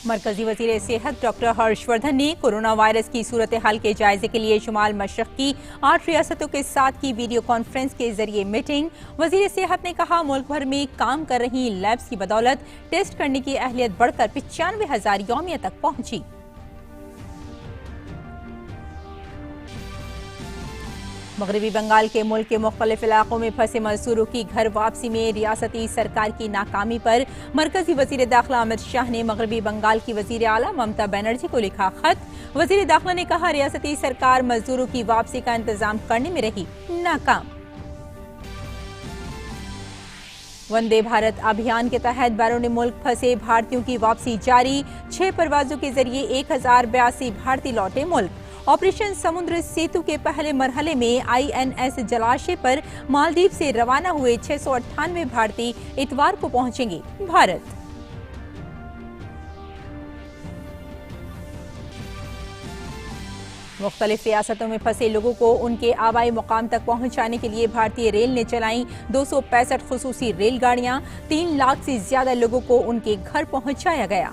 मरकजी वजीर सेहत डॉक्टर हर्षवर्धन ने कोरोना वायरस की सूरत हाल के जायजे के लिए शुमाल मशरक की 8 रियासतों के साथ की वीडियो कॉन्फ्रेंस के जरिए मीटिंग। वजीर सेहत ने कहा, मुल्क भर में काम कर रही लैब्स की बदौलत टेस्ट करने की अहलियत बढ़कर 95,000 यौमिया तक पहुंची। मगरबी बंगाल के मुल्क के मुख्तलिफ इलाकों में फंसे मजदूरों की घर वापसी में रियासती सरकार की नाकामी पर मरकजी वजीर दाखिला अमित शाह ने मगरबी बंगाल की वजीर आला ममता बनर्जी को लिखा खत। वजीर दाखिला ने कहा, रियासती सरकार मजदूरों की वापसी का इंतजाम करने में रही नाकाम। वंदे भारत अभियान के तहत बैरून मुल्क फंसे भारतीयों की वापसी जारी। 6 परवाजों के जरिए 1082 भारतीय लौटे मुल्क। ऑपरेशन समुद्र सेतु के पहले मरहले में INS जलाशय पर मालदीव से रवाना हुए 698 भारतीय इतवार को पहुंचेंगे भारत। मुख्तलिफ रियासतों में फंसे लोगों को उनके आबाई मुकाम तक पहुंचाने के लिए भारतीय रेल ने चलाई 265 खुसूसी रेलगाड़ियां। 3 लाख से ज्यादा लोगों को उनके घर पहुंचाया गया।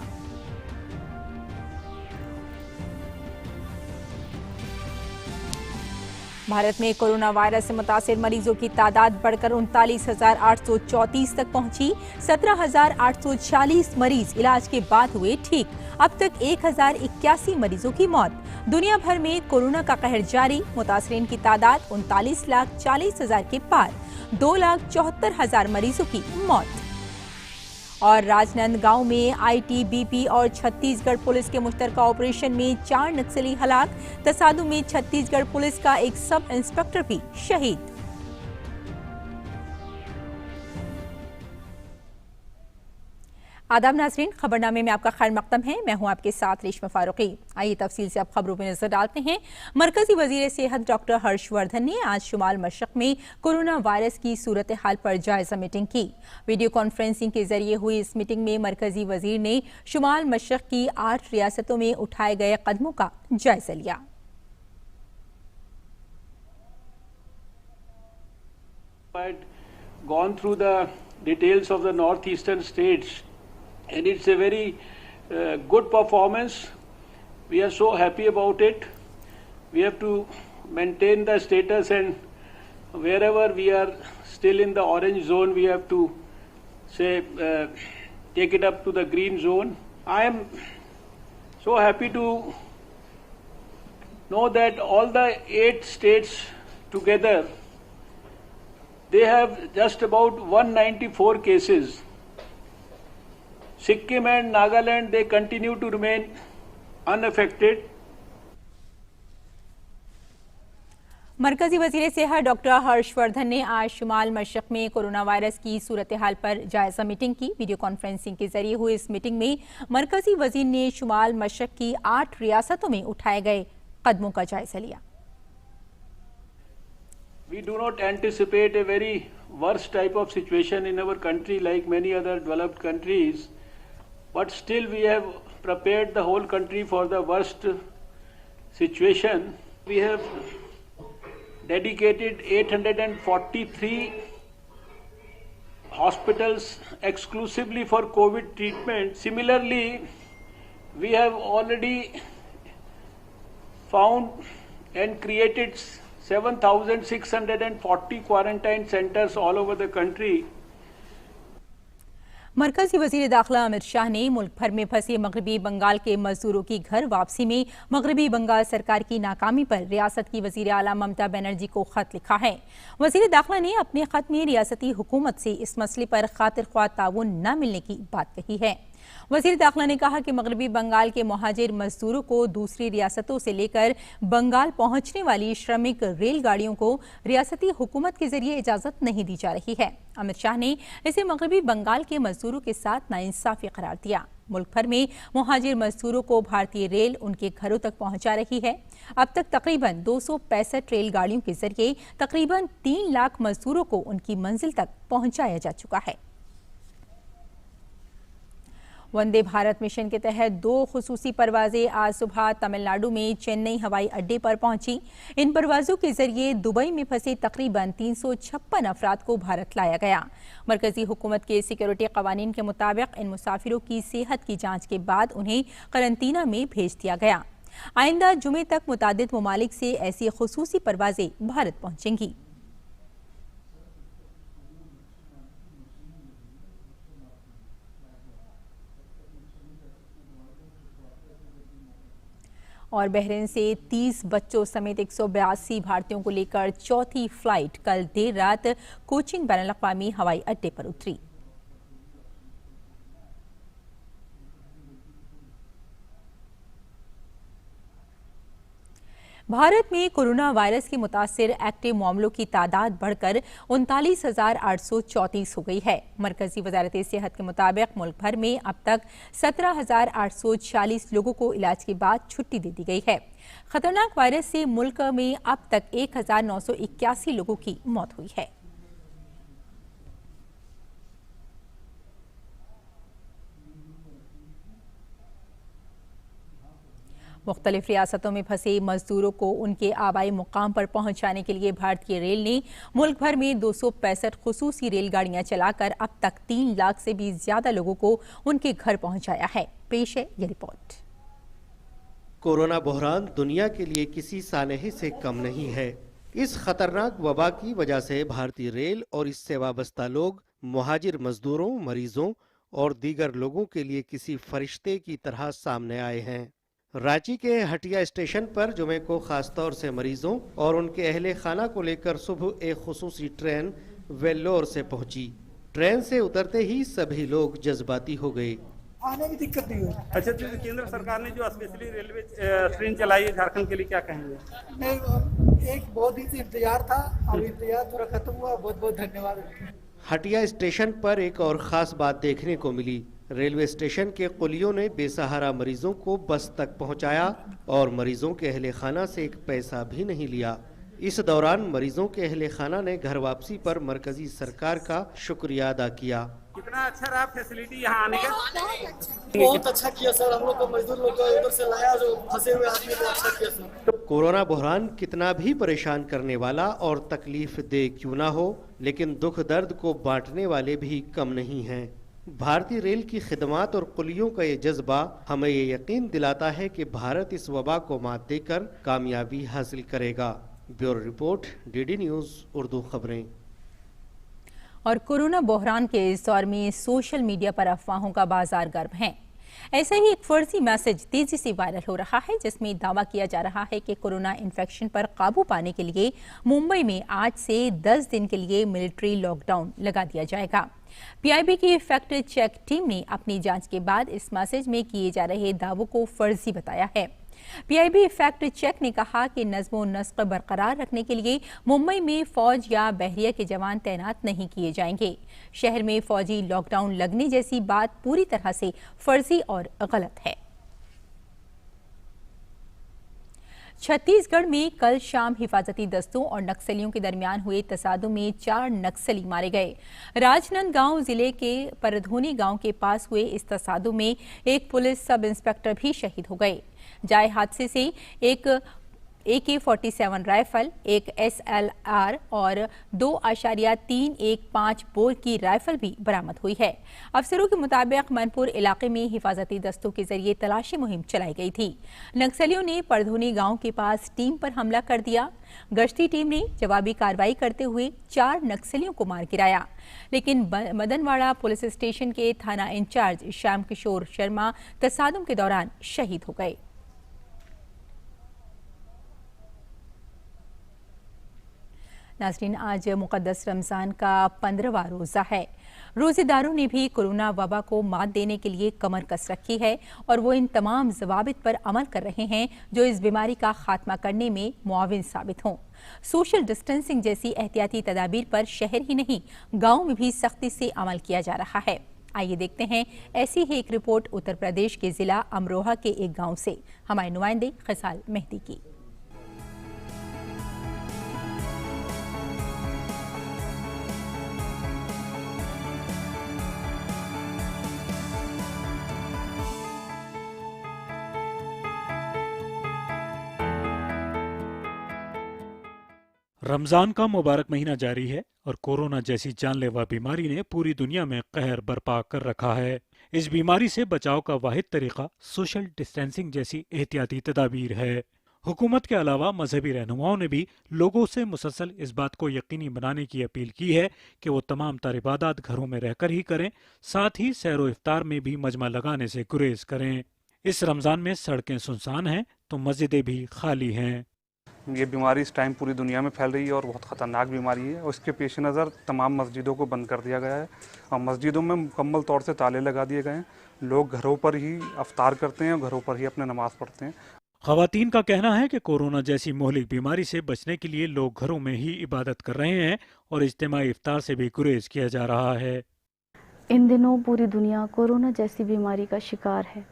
भारत में कोरोना वायरस से मुतासिर मरीजों की तादाद बढ़कर 39,834 तक पहुंची। 17,840 मरीज इलाज के बाद हुए ठीक। अब तक 1,081 मरीजों की मौत। दुनिया भर में कोरोना का कहर जारी। मुतासरीन की तादाद 39,40,000 के पार। 2,74,000 मरीजों की मौत। और राजनांदगांव में ITBP और छत्तीसगढ़ पुलिस के मुश्तरका ऑपरेशन में 4 नक्सली हलाक। तसादुम में छत्तीसगढ़ पुलिस का एक सब इंस्पेक्टर भी शहीद। आदाब नाज़रीन, खबरनामे में आपका खैर मकदम है। मैं हूं आपके साथ रेशमा फारूकी। आइए तफसील से अब खबरों में नजर डालते हैं। मरकजी वजीर सेहत डॉक्टर हर्षवर्धन ने आज शुमाल मशरक में कोरोना वायरस की सूरत हाल पर जायजा मीटिंग की। वीडियो कॉन्फ्रेंसिंग के जरिए हुई इस मीटिंग में मरकजी वजीर ने शुमाल मशरक की 8 रियासतों में उठाए गए कदमों का जायजा लिया। Gone through the details of the northeastern states. And it's a very good performance. We are so happy about it. We have to maintain the status, and wherever we are still in the orange zone, we have to say take it up to the green zone. I am so happy to know that all the 8 states together, they have just about 194 cases. Sikkim and Nagaland, they continue to remain unaffected. मरकजी वजीर सेहत doctor Harshvardhan ने आज शुमाल मशरक में corona virus की सूरत हाल पर जायजा meeting की। वीडियो कॉन्फ्रेंसिंग के जरिए हुई इस मीटिंग में मरकजी वजीर ने शुमाल मशरक की 8 रियासतों में उठाए गए कदमों का जायजा लिया। We do not anticipate a very worst type of situation in our country like many other developed countries, but still we have prepared the whole country for the worst situation. We have dedicated 843 hospitals exclusively for COVID treatment. Similarly, we have already found and created 7,640 quarantine centers all over the country. मरकजी वजीर दाखिला अमित शाह ने मुल्क भर में फंसे मगरबी बंगाल के मजदूरों की घर वापसी में मगरबी बंगाल सरकार की नाकामी पर रियासत की वजीर आला ममता बनर्जी को खत लिखा है। वजीर दाखिला ने अपने खत में रियासती हुकूमत से इस मसले पर खातिर ख्वाह ताउन न मिलने की बात कही है। वजीर दाखिला ने कहा कि मगरबी बंगाल के मुहाजिर मजदूरों को दूसरी रियासतों से लेकर बंगाल पहुंचने वाली श्रमिक रेलगाड़ियों को रियासती हुकूमत के जरिए इजाजत नहीं दी जा रही है। अमित शाह ने इसे मगरबी बंगाल के मजदूरों के साथ नाइंसाफी करार दिया। मुल्क भर में मुहाजिर मजदूरों को भारतीय रेल उनके घरों तक पहुंचा रही है। अब तक तकरीबन 265 रेलगाड़ियों के जरिए तकरीबन 3 लाख मजदूरों को उनकी मंजिल तक पहुंचाया जा चुका है। वंदे भारत मिशन के तहत 2 खुसूसी परवाजें आज सुबह तमिलनाडु में चेन्नई हवाई अड्डे पर पहुंची। इन परवाजों के जरिए दुबई में फंसे तकरीबन 356 अफराद को भारत लाया गया। मरकजी हुकूमत के सिक्योरिटी कवानीन के मुताबिक इन मुसाफिरों की सेहत की जांच के बाद उन्हें करंतना में भेज दिया गया। आइंदा जुमे तक मुतादिद ममालिक से ऐसी खुसूसी परवाजें भारत पहुंचेंगी। और बहरीन से 30 बच्चों समेत 182 भारतीयों को लेकर चौथी फ्लाइट कल देर रात कोचिन बैनुल-अक़वामी हवाई अड्डे पर उतरी। भारत में कोरोना वायरस के मुतासिर एक्टिव मामलों की तादाद बढ़कर 39,834 हो गई है। मरकजी वजारत सेहत के मुताबिक मुल्क भर में अब तक 17,846 लोगों को इलाज के बाद छुट्टी दे दी गई है। खतरनाक वायरस से मुल्क में अब तक 1,981 लोगों की मौत हुई है। मुख्तलिफ रियासतों में फंसे मजदूरों को उनके आबाई मुकाम पर पहुंचाने के लिए भारतीय रेल ने मुल्क भर में 265 खुसूसी रेलगाड़ियां चलाकर अब तक 3 लाख से भी ज्यादा लोगों को उनके घर पहुंचाया है। पेश है ये रिपोर्ट। कोरोना बहरान दुनिया के लिए किसी सानहे से कम नहीं है। इस खतरनाक वबा की वजह से भारतीय रेल और इससे वाबस्ता लोग मुहाजिर मजदूरों, मरीजों और दीगर लोगों के लिए किसी फरिश्ते की तरह सामने आए हैं। रांची के हटिया स्टेशन पर जुमे को खासतौर से मरीजों और उनके अहले खाना को लेकर सुबह एक खुसूसी ट्रेन वेल्लोर से पहुंची। ट्रेन से उतरते ही सभी लोग जज्बाती हो गए। आने की दिक्कत नहीं हुई। अच्छा, तो केंद्र सरकार ने जो स्पेशली रेलवे ट्रेन चलाई है झारखंड के लिए, क्या कहेंगे? नहीं, एक बहुत ही इंतजार था, अब इंतजार थोड़ा खत्म हुआ। बहुत बहुत धन्यवाद। हटिया स्टेशन पर एक और खास बात देखने को मिली। रेलवे स्टेशन के कुलियों ने बेसहारा मरीजों को बस तक पहुंचाया और मरीजों के अहले खाना से एक पैसा भी नहीं लिया। इस दौरान मरीजों के अहले खाना ने घर वापसी पर मरकजी सरकार का शुक्रिया अदा किया। कितना अच्छा रहा फैसिलिटी यहाँ आने का? बहुत अच्छा किया सर, हम लोग को मजदूर लोग को उधर से लाया, जो फंसे हुए आदमी को अच्छा किया सर। कोरोना बहरान कितना भी परेशान करने वाला और तकलीफ दे क्यों ना हो, लेकिन दुख दर्द को बांटने वाले भी कम नहीं हैं। भारतीय रेल की खिदमात और कुलियों का ये जज्बा हमें ये यकीन दिलाता है कि भारत इस वबा को मात देकर कामयाबी हासिल करेगा। Bureau report, DD news Urdu खबरें। और कोरोना बहरान के इस दौर में सोशल मीडिया पर अफवाहों का बाजार गर्म है। ऐसा ही एक फर्जी मैसेज तेजी से वायरल हो रहा है, जिसमें दावा किया जा रहा है कि कोरोना इन्फेक्शन पर काबू पाने के लिए मुंबई में आज से 10 दिन के लिए मिलिट्री लॉकडाउन लगा दिया जाएगा। पीआईबी की फैक्ट चेक टीम ने अपनी जांच के बाद इस मैसेज में किए जा रहे दावों को फर्जी बताया है। पीआईबी फैक्ट चेक ने कहा कि नज़्म व नस्क बरकरार रखने के लिए मुंबई में फौज या बहरिया के जवान तैनात नहीं किए जाएंगे। शहर में फौजी लॉकडाउन लगने जैसी बात पूरी तरह से फर्जी और गलत है। छत्तीसगढ़ में कल शाम हिफाजती दस्तों और नक्सलियों के दरमियान हुए तसादुम में 4 नक्सली मारे गए। राजनांदगांव जिले के परधोनी गांव के पास हुए इस तसादुम में एक पुलिस सब इंस्पेक्टर भी शहीद हो गए। जाए हादसे से एक AK-47 राइफल, एक SLR और 2.315 बोर की राइफल भी बरामद हुई है। अफसरों के मुताबिक मनपुर इलाके में हिफाजती दस्तों के जरिए तलाशी मुहिम चलाई गई थी। नक्सलियों ने परधोनी गांव के पास टीम पर हमला कर दिया। गश्ती टीम ने जवाबी कार्रवाई करते हुए 4 नक्सलियों को मार गिराया, लेकिन मदनवाड़ा पुलिस स्टेशन के थाना इंचार्ज श्याम किशोर शर्मा तसादुम के दौरान शहीद हो गए। नाज़रीन, आज मुक़द्दस रमज़ान का 15वां रोज़ा है। रोज़ेदारों ने भी कोरोना वबा को मात देने के लिए कमर कस रखी है और वो इन तमाम ज़वाबित पर अमल कर रहे हैं जो इस बीमारी का खात्मा करने में मुआविन साबित हों। सोशल डिस्टेंसिंग जैसी एहतियाती तदाबीर पर शहर ही नहीं, गाँव में भी सख्ती से अमल किया जा रहा है। आइए देखते हैं ऐसी ही एक रिपोर्ट उत्तर प्रदेश के जिला अमरोहा के एक गाँव से हमारे नुमाइंदे खसाल मेहदी की। रमजान का मुबारक महीना जारी है और कोरोना जैसी जानलेवा बीमारी ने पूरी दुनिया में कहर बरपा कर रखा है। इस बीमारी से बचाव का वाहिद तरीका सोशल डिस्टेंसिंग जैसी एहतियाती तदाबीर है। हुकूमत के अलावा मजहबी रहनुमाओं ने भी लोगों से मुसलसल इस बात को यकीनी बनाने की अपील की है कि वो तमाम तर इबादत घरों में रहकर ही करें, साथ ही सैरो इफ्तार में भी मजमा लगाने से गुरेज करें। इस रमजान में सड़कें सुनसान हैं तो मस्जिदें भी खाली हैं। ये बीमारी इस टाइम पूरी दुनिया में फैल रही है और बहुत ख़तरनाक बीमारी है और इसके पेश नज़र तमाम मस्जिदों को बंद कर दिया गया है और मस्जिदों में मुकम्मल तौर से ताले लगा दिए गए हैं। लोग घरों पर ही अफ्तार करते हैं और घरों पर ही अपने नमाज पढ़ते हैं। ख़वातीन का कहना है कि कोरोना जैसी मोहलिक बीमारी से बचने के लिए लोग घरों में ही इबादत कर रहे हैं और इज्तिमाई इफ्तार से भी गुरेज किया जा रहा है। इन दिनों पूरी दुनिया कोरोना जैसी बीमारी का शिकार है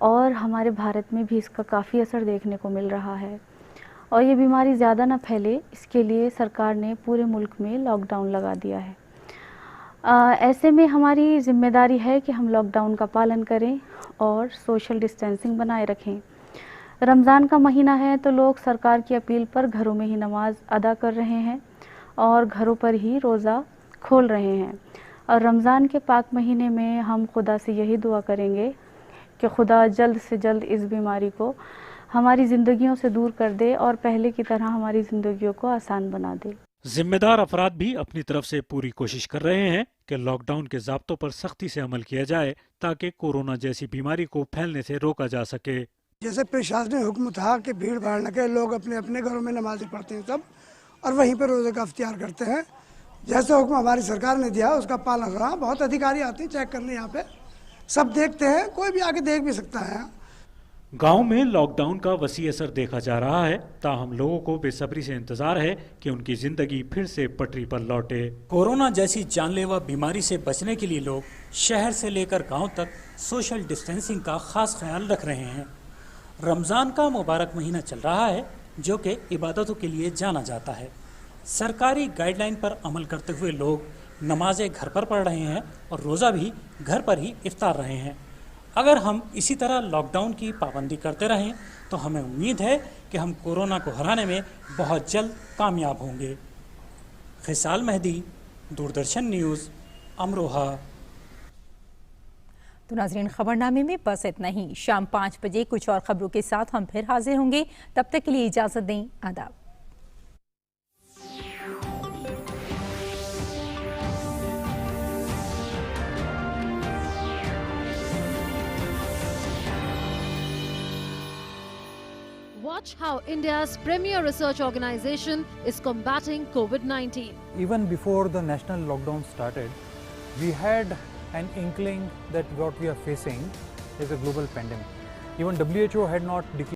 और हमारे भारत में भी इसका काफ़ी असर देखने को मिल रहा है और ये बीमारी ज़्यादा ना फैले, इसके लिए सरकार ने पूरे मुल्क में लॉकडाउन लगा दिया है। ऐसे में हमारी जिम्मेदारी है कि हम लॉकडाउन का पालन करें और सोशल डिस्टेंसिंग बनाए रखें। रमज़ान का महीना है तो लोग सरकार की अपील पर घरों में ही नमाज अदा कर रहे हैं और घरों पर ही रोज़ा खोल रहे हैं और रमज़ान के पाक महीने में हम खुदा से यही दुआ करेंगे कि खुदा जल्द से जल्द इस बीमारी को हमारी ज़िंदगियों से दूर कर दे और पहले की तरह हमारी ज़िंदगियों को आसान बना दे। जिम्मेदार अफराद भी अपनी तरफ से पूरी कोशिश कर रहे हैं कि लॉकडाउन के ज़ाब्तों पर सख्ती से अमल किया जाए ताकि कोरोना जैसी बीमारी को फैलने से रोका जा सके। जैसे प्रशासनिक हुक्म था कि भीड़ भाड़ न के लोग अपने अपने घरों में नमाज़ें पढ़ते हैं सब और वहीं पर रोज़े का इफ्तियार करते हैं। जैसे हुक्म हमारी सरकार ने दिया उसका पालन हो रहा। बहुत अधिकारी आते हैं चेक करने, यहाँ पे सब देखते हैं, कोई भी आके देख भी सकता है। गांव में लॉकडाउन का वसी असर देखा जा रहा है, ताहम लोगों को बेसब्री से इंतजार है कि उनकी जिंदगी फिर से पटरी पर लौटे। कोरोना जैसी जानलेवा बीमारी से बचने के लिए लोग शहर से लेकर गांव तक सोशल डिस्टेंसिंग का खास ख्याल रख रहे हैं। रमज़ान का मुबारक महीना चल रहा है जो कि इबादतों के लिए जाना जाता है। सरकारी गाइडलाइन पर अमल करते हुए लोग नमाजें घर पर पढ़ रहे हैं और रोज़ा भी घर पर ही इफ्तार रहे हैं। अगर हम इसी तरह लॉकडाउन की पाबंदी करते रहें तो हमें उम्मीद है कि हम कोरोना को हराने में बहुत जल्द कामयाब होंगे। खिसाल मेहदी, दूरदर्शन न्यूज़, अमरोहा। तो नाज़रीन, खबरनामे में बस इतना ही। शाम 5 बजे कुछ और खबरों के साथ हम फिर हाजिर होंगे। तब तक के लिए इजाज़त दें। आदाब। Watch how India's premier research organization is combating COVID-19. Even before the national lockdown started, we had an inkling that what we are facing is a global pandemic. Even WHO had not declared